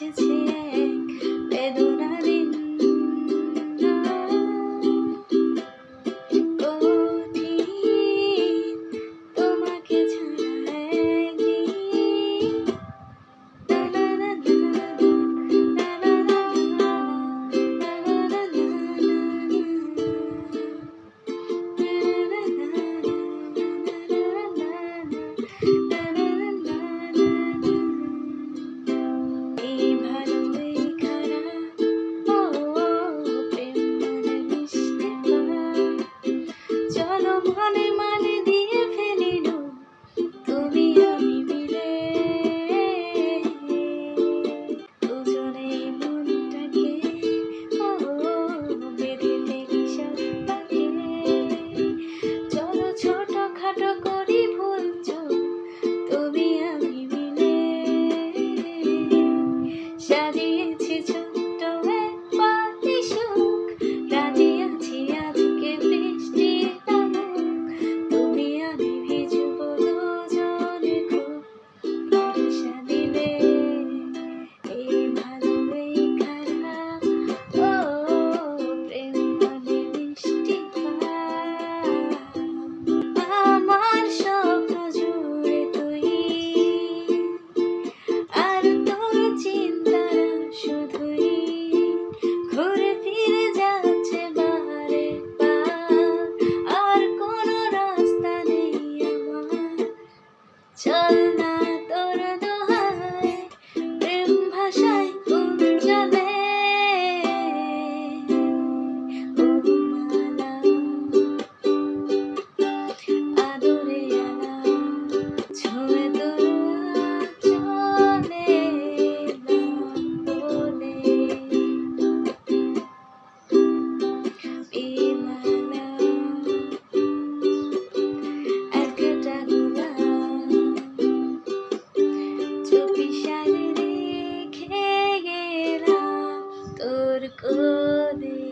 এসেছে এক বেদনাদিন কঠিন তোমাকে ছাড়া একদিন লা লা লা লা লা লা লা লা লা এই ভালো এই খারাপ ও প্রেম মানে মিষ্টি পান চলো মনে মানে দিয়ে ফেলি ডুব তুমি আমি মিলে দুজনে মনটাকে ও বেঁধে ফেলি সব পাকে চলো ছোটখাটো করি ভুল চুক তুমি আমি মিলে সাজিয়েছি ছোট্ট এক পাতি সুখ রাজি আছি আজকে বৃষ্টি নামুক তুমি আমি ভিজব দুজনে খুব ভরসা দিলে এই ভালো এই খারাপ ও প্রেম মানে মিষ্টি পান আমার স্বপ্ন জুড়ে তুই আর তোর চিন্তারা শুধুই ঘুরে ফিরে যাচ্ছে বারে বার আর কোনো রাস্তা নেই আমার চল না তোর দোহায় প্রেম ভাষায় গুঞ্জলে ও মালা আদরে আলা ছুঁয়ে তোর চলে বলে এই মালা একটা গোলাপ চুপি সারে রেখে গেলাম তোর কোলে।